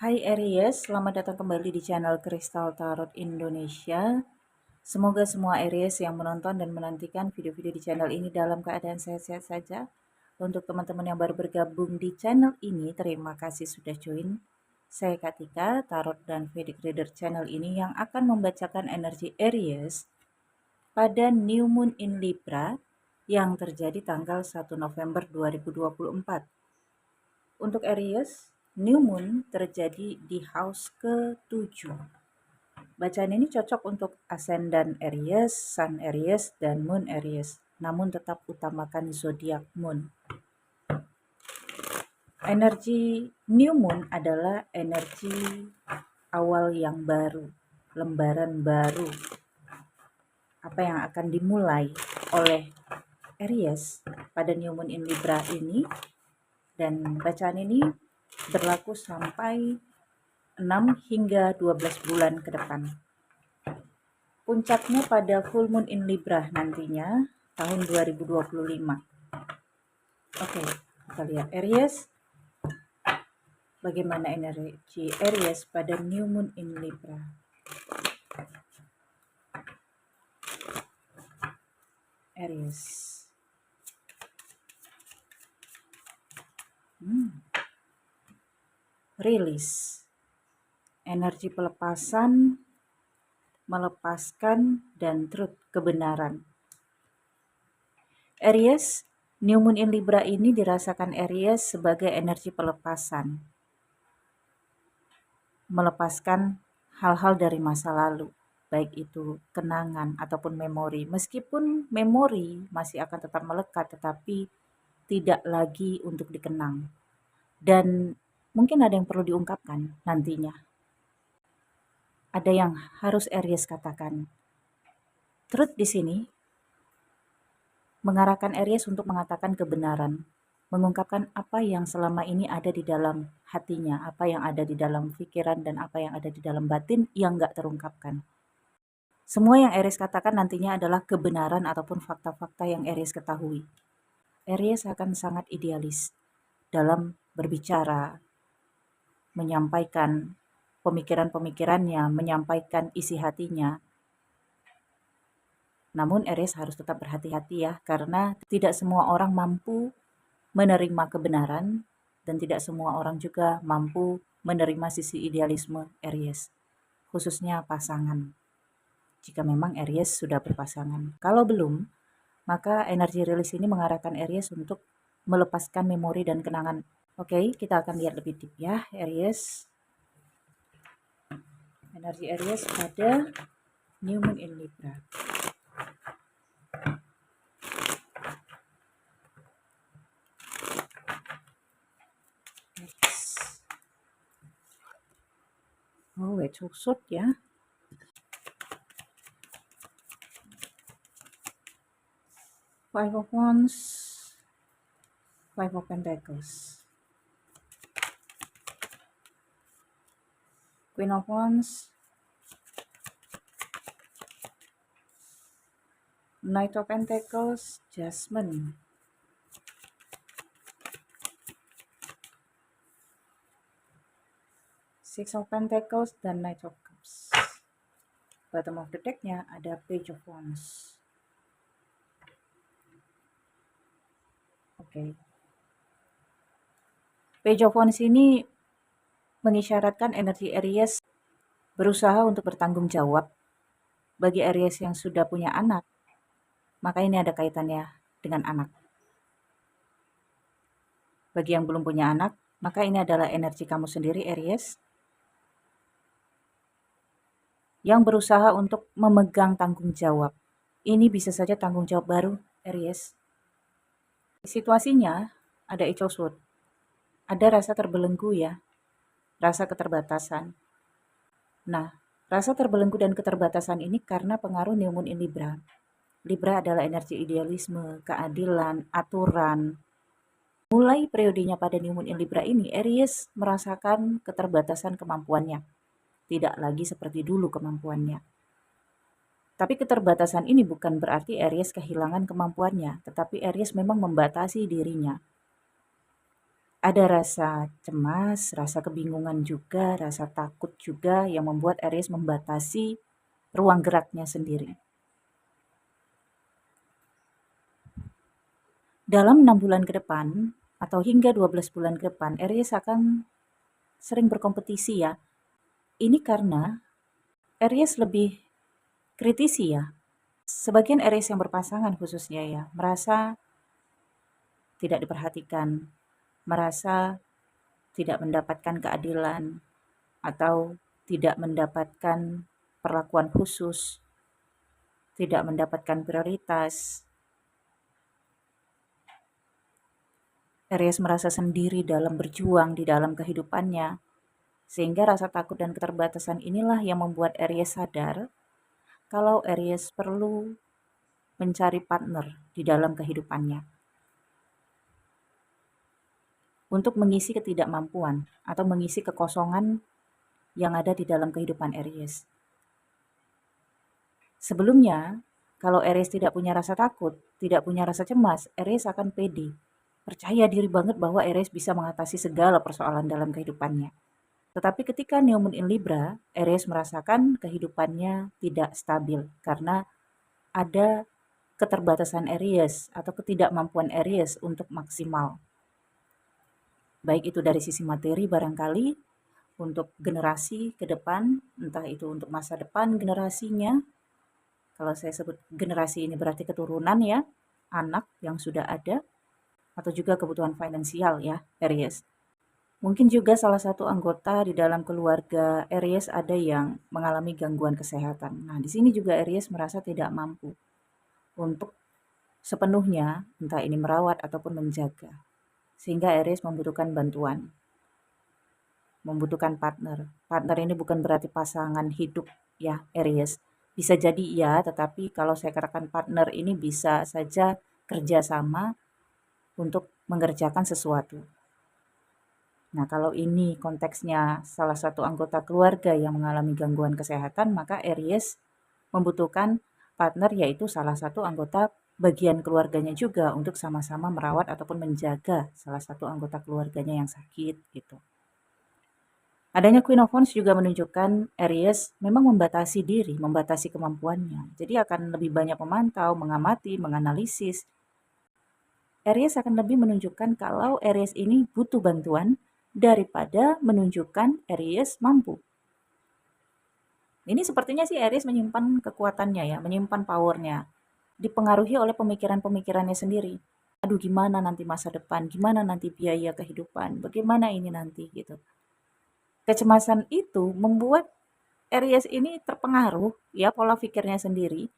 Hai Aries, selamat datang kembali di channel Kristal Tarot Indonesia. Semoga semua Aries yang menonton dan menantikan video-video di channel ini dalam keadaan sehat-sehat saja. Untuk teman-teman yang baru bergabung di channel ini, terima kasih sudah join. Saya Katika, Tarot dan Vedic Reader channel ini yang akan membacakan energi Aries pada New Moon in Libra yang terjadi tanggal 1 November 2024. Untuk Aries, New Moon terjadi di house ke-7. Bacaan ini cocok untuk ascendant Aries, Sun Aries, dan Moon Aries, namun tetap utamakan zodiak Moon. Energi New Moon adalah energi awal yang baru, lembaran baru, apa yang akan dimulai oleh Aries pada New Moon in Libra ini, dan bacaan ini berlaku sampai 6 hingga 12 bulan ke depan. Puncaknya pada full moon in Libra nantinya tahun 2025. Oke, kita lihat Aries. Bagaimana energi Aries pada new moon in Libra? Aries. Rilis. Energi pelepasan, melepaskan, dan truth, kebenaran. Aries, new moon in Libra ini dirasakan Aries sebagai energi pelepasan. Melepaskan hal-hal dari masa lalu, baik itu kenangan ataupun memori. Meskipun memori masih akan tetap melekat, tetapi tidak lagi untuk dikenang. Dan mungkin ada yang perlu diungkapkan nantinya. Ada yang harus Aries katakan. Truth di sini mengarahkan Aries untuk mengatakan kebenaran, mengungkapkan apa yang selama ini ada di dalam hatinya, apa yang ada di dalam pikiran, dan apa yang ada di dalam batin yang gak terungkapkan. Semua yang Aries katakan nantinya adalah kebenaran ataupun fakta-fakta yang Aries ketahui. Aries akan sangat idealis dalam berbicara, menyampaikan pemikiran-pemikirannya, menyampaikan isi hatinya. Namun Aries harus tetap berhati-hati ya, karena tidak semua orang mampu menerima kebenaran dan tidak semua orang juga mampu menerima sisi idealisme Aries, khususnya pasangan. Jika memang Aries sudah berpasangan. Kalau belum, maka energi rilis ini mengarahkan Aries untuk melepaskan memori dan kenangan. Oke, kita akan lihat lebih deep ya, Aries. Energi Aries pada New Moon in Libra. Oh, Wedge ya. Five of Wands, Five of Pentacles, Queen of Wands, Knight of Pentacles, Judgment, Six of Pentacles, dan Knight of Cups. Bottom of the deck-nya ada Page of Wands. Oke. Page of Wands ini mengisyaratkan energi Aries berusaha untuk bertanggung jawab. Bagi Aries yang sudah punya anak, maka ini ada kaitannya dengan anak. Bagi yang belum punya anak, maka ini adalah energi kamu sendiri Aries, yang berusaha untuk memegang tanggung jawab. Ini bisa saja tanggung jawab baru Aries. Situasinya ada Eight of Swords. Ada rasa terbelenggu ya, rasa keterbatasan. Nah, rasa terbelenggu dan keterbatasan ini karena pengaruh New Moon in Libra. Libra adalah energi idealisme, keadilan, aturan. Mulai periodenya pada New Moon in Libra ini, Aries merasakan keterbatasan kemampuannya. Tidak lagi seperti dulu kemampuannya. Tapi keterbatasan ini bukan berarti Aries kehilangan kemampuannya, tetapi Aries memang membatasi dirinya. Ada rasa cemas, rasa kebingungan juga, rasa takut juga yang membuat Aries membatasi ruang geraknya sendiri. Dalam 6 bulan ke depan atau hingga 12 bulan ke depan, Aries akan sering berkompetisi ya. Ini karena Aries lebih kritisi ya. Sebagian Aries yang berpasangan khususnya ya, merasa tidak diperhatikan, merasa tidak mendapatkan keadilan, atau tidak mendapatkan perlakuan khusus, tidak mendapatkan prioritas. Aries merasa sendiri dalam berjuang di dalam kehidupannya, sehingga rasa takut dan keterbatasan inilah yang membuat Aries sadar kalau Aries perlu mencari partner di dalam kehidupannya untuk mengisi ketidakmampuan atau mengisi kekosongan yang ada di dalam kehidupan Aries. Sebelumnya, kalau Aries tidak punya rasa takut, tidak punya rasa cemas, Aries akan pede, percaya diri banget bahwa Aries bisa mengatasi segala persoalan dalam kehidupannya. Tetapi ketika New Moon in Libra, Aries merasakan kehidupannya tidak stabil karena ada keterbatasan Aries atau ketidakmampuan Aries untuk maksimal. Baik itu dari sisi materi barangkali, untuk generasi ke depan, entah itu untuk masa depan generasinya. Kalau saya sebut generasi ini berarti keturunan ya, anak yang sudah ada, atau juga kebutuhan finansial ya, Aries. Mungkin juga salah satu anggota di dalam keluarga Aries ada yang mengalami gangguan kesehatan. Nah, di sini juga Aries merasa tidak mampu untuk sepenuhnya, entah ini merawat ataupun menjaga. Sehingga Aries membutuhkan bantuan, membutuhkan partner. Partner ini bukan berarti pasangan hidup ya, Aries. Bisa jadi iya, tetapi kalau saya katakan partner ini bisa saja kerjasama untuk mengerjakan sesuatu. Nah, kalau ini konteksnya salah satu anggota keluarga yang mengalami gangguan kesehatan, maka Aries membutuhkan partner yaitu salah satu anggota bagian keluarganya juga untuk sama-sama merawat ataupun menjaga salah satu anggota keluarganya yang sakit gitu. Adanya Queen of Wands juga menunjukkan Aries memang membatasi diri, membatasi kemampuannya. Jadi akan lebih banyak memantau, mengamati, menganalisis. Aries akan lebih menunjukkan kalau Aries ini butuh bantuan daripada menunjukkan Aries mampu. Ini sepertinya sih Aries menyimpan kekuatannya ya, menyimpan powernya. Dipengaruhi oleh pemikiran-pemikirannya sendiri. Aduh gimana nanti masa depan, gimana nanti biaya kehidupan, bagaimana ini nanti gitu. Kecemasan itu membuat Aries ini terpengaruh ya pola pikirnya sendiri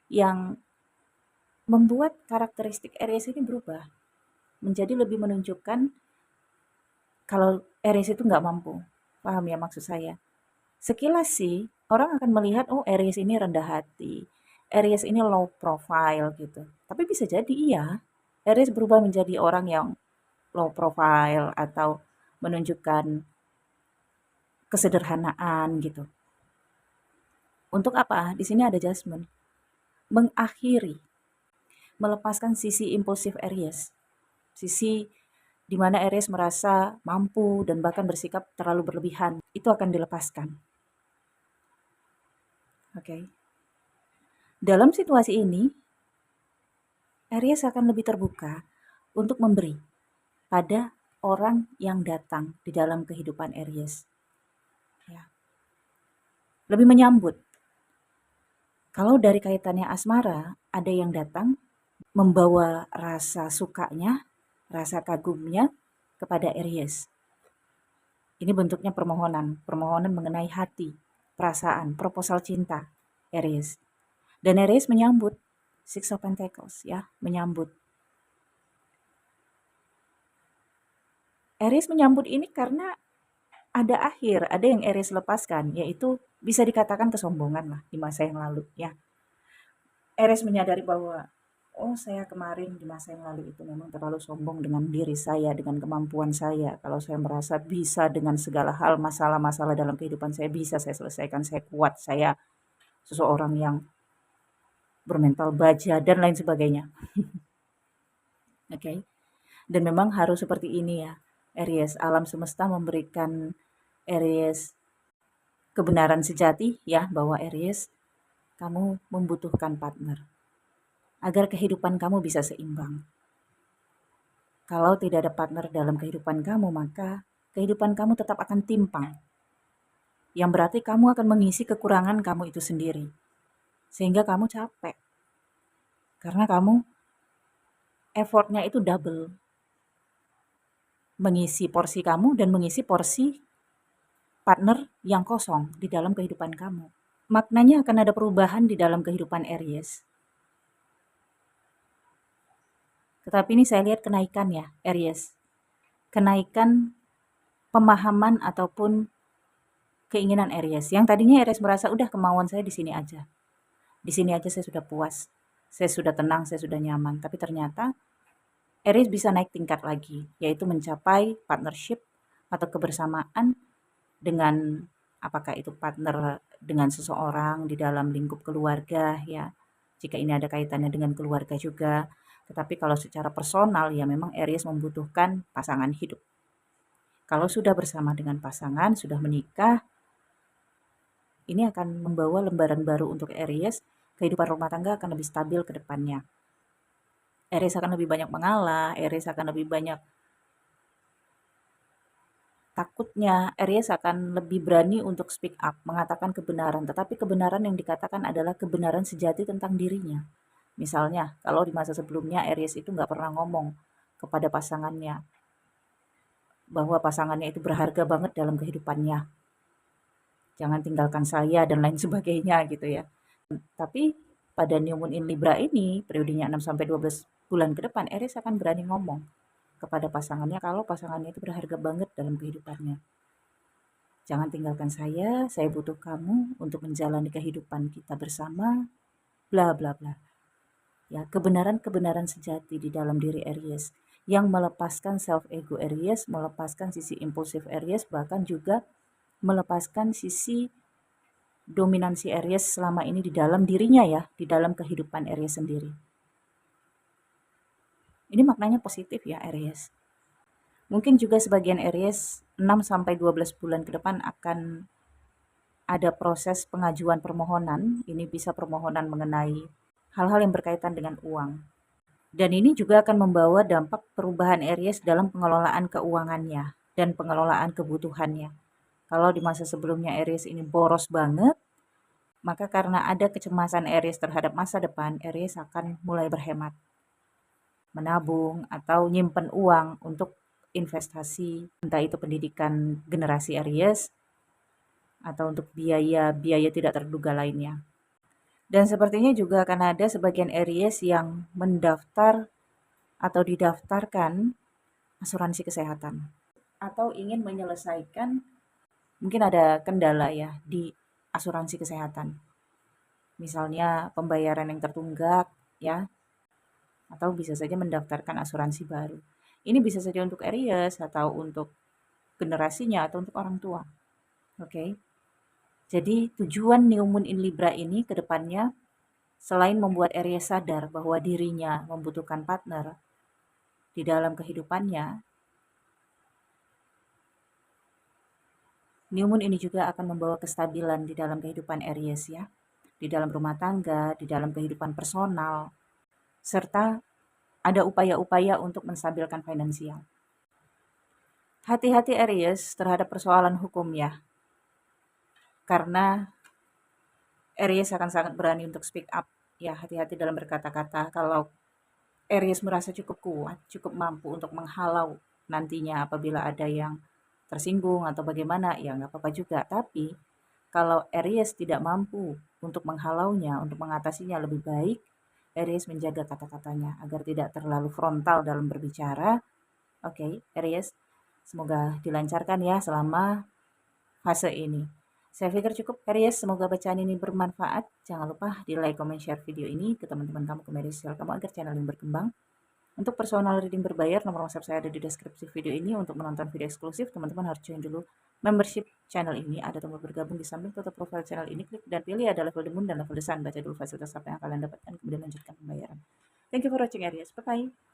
yang membuat karakteristik Aries ini berubah. Menjadi lebih menunjukkan kalau Aries itu nggak mampu. Paham ya maksud saya? Sekilas sih, orang akan melihat, oh Aries ini rendah hati, Aries ini low profile gitu. Tapi bisa jadi iya, Aries berubah menjadi orang yang low profile atau menunjukkan kesederhanaan gitu. Untuk apa? Di sini ada adjustment. Mengakhiri, melepaskan sisi impulsif Aries. Sisi di mana Aries merasa mampu dan bahkan bersikap terlalu berlebihan. Itu akan dilepaskan. Oke. Okay. Dalam situasi ini, Aries akan lebih terbuka untuk memberi pada orang yang datang di dalam kehidupan Aries. Ya. Lebih menyambut. Kalau dari kaitannya asmara, ada yang datang membawa rasa sukanya, rasa kagumnya kepada Aries. Ini bentuknya permohonan, permohonan mengenai hati, perasaan, proposal cinta Aries. Dan Aries menyambut Six of Pentacles ya, menyambut. Aries menyambut ini karena ada akhir, ada yang Aries lepaskan, yaitu bisa dikatakan kesombongan lah di masa yang lalu ya. Aries menyadari bahwa, oh saya kemarin di masa yang lalu itu memang terlalu sombong dengan diri saya, dengan kemampuan saya. Kalau saya merasa bisa dengan segala hal, masalah-masalah dalam kehidupan saya bisa saya selesaikan, saya kuat, saya seseorang yang bermental baja dan lain sebagainya. Oke. Okay? Dan memang harus seperti ini ya. Aries, alam semesta memberikan Aries kebenaran sejati ya, bahwa Aries, kamu membutuhkan partner agar kehidupan kamu bisa seimbang. Kalau tidak ada partner dalam kehidupan kamu, maka kehidupan kamu tetap akan timpang. Yang berarti kamu akan mengisi kekurangan kamu itu sendiri. Sehingga kamu capek. Karena kamu effortnya itu double. Mengisi porsi kamu dan mengisi porsi partner yang kosong di dalam kehidupan kamu. Maknanya akan ada perubahan di dalam kehidupan Aries. Tetapi ini saya lihat kenaikan ya, Aries. Kenaikan pemahaman ataupun keinginan Aries. Yang tadinya Aries merasa udah kemauan saya di sini aja. Di sini aja saya sudah puas. Saya sudah tenang, saya sudah nyaman. Tapi ternyata Aries bisa naik tingkat lagi, yaitu mencapai partnership atau kebersamaan dengan apakah itu partner dengan seseorang di dalam lingkup keluarga ya. Jika ini ada kaitannya dengan keluarga juga. Tetapi kalau secara personal ya memang Aries membutuhkan pasangan hidup. Kalau sudah bersama dengan pasangan, sudah menikah, ini akan membawa lembaran baru untuk Aries, kehidupan rumah tangga akan lebih stabil ke depannya. Aries akan lebih banyak mengalah, Aries akan lebih banyak takutnya, Aries akan lebih berani untuk speak up, mengatakan kebenaran. Tetapi kebenaran yang dikatakan adalah kebenaran sejati tentang dirinya. Misalnya, kalau di masa sebelumnya Aries itu nggak pernah ngomong kepada pasangannya, bahwa pasangannya itu berharga banget dalam kehidupannya. Jangan tinggalkan saya dan lain sebagainya gitu ya. Tapi pada New Moon in Libra ini, periodenya 6-12 bulan ke depan, Aries akan berani ngomong kepada pasangannya kalau pasangannya itu berharga banget dalam kehidupannya. Jangan tinggalkan saya butuh kamu untuk menjalani kehidupan kita bersama, bla bla bla. Ya, kebenaran-kebenaran sejati di dalam diri Aries yang melepaskan self ego Aries, melepaskan sisi impulsif Aries, bahkan juga melepaskan sisi dominansi Aries selama ini di dalam dirinya ya, di dalam kehidupan Aries sendiri. Ini maknanya positif ya Aries. Mungkin juga sebagian Aries 6-12 bulan ke depan akan ada proses pengajuan permohonan. Ini bisa permohonan mengenai hal-hal yang berkaitan dengan uang. Dan ini juga akan membawa dampak perubahan Aries dalam pengelolaan keuangannya dan pengelolaan kebutuhannya. Kalau di masa sebelumnya Aries ini boros banget, maka karena ada kecemasan Aries terhadap masa depan, Aries akan mulai berhemat, menabung atau nyimpen uang untuk investasi, entah itu pendidikan generasi Aries atau untuk biaya-biaya tidak terduga lainnya. Dan sepertinya juga akan ada sebagian Aries yang mendaftar atau didaftarkan asuransi kesehatan atau ingin menyelesaikan, mungkin ada kendala ya di asuransi kesehatan. Misalnya pembayaran yang tertunggak ya, atau bisa saja mendaftarkan asuransi baru. Ini bisa saja untuk Aries atau untuk generasinya atau untuk orang tua. Oke. Jadi tujuan New Moon in Libra ini ke depannya selain membuat Aries sadar bahwa dirinya membutuhkan partner di dalam kehidupannya, New Moon ini juga akan membawa kestabilan di dalam kehidupan Aries ya. Di dalam rumah tangga, di dalam kehidupan personal, serta ada upaya-upaya untuk menstabilkan finansial. Hati-hati Aries terhadap persoalan hukum ya. Karena Aries akan sangat berani untuk speak up. Ya, hati-hati dalam berkata-kata. Kalau Aries merasa cukup kuat, cukup mampu untuk menghalau nantinya apabila ada yang tersinggung atau bagaimana, ya nggak apa-apa juga. Tapi kalau Aries tidak mampu untuk menghalaunya, untuk mengatasinya lebih baik, Aries menjaga kata-katanya agar tidak terlalu frontal dalam berbicara. Oke, Aries, semoga dilancarkan ya selama fase ini. Saya pikir cukup Aries, semoga bacaan ini bermanfaat. Jangan lupa di like, comment, share video ini ke teman-teman kamu, ke media sosial kamu agar channel ini berkembang. Untuk personal reading berbayar, nomor WhatsApp saya ada di deskripsi video ini. Untuk menonton video eksklusif, teman-teman harus join dulu membership channel ini. Ada tombol bergabung di samping foto profile channel ini. Klik dan pilih ada level The Moon dan level The Sun. Baca dulu fasilitas apa yang kalian dapatkan, kemudian lanjutkan pembayaran. Thank you for watching Aries. Bye-bye.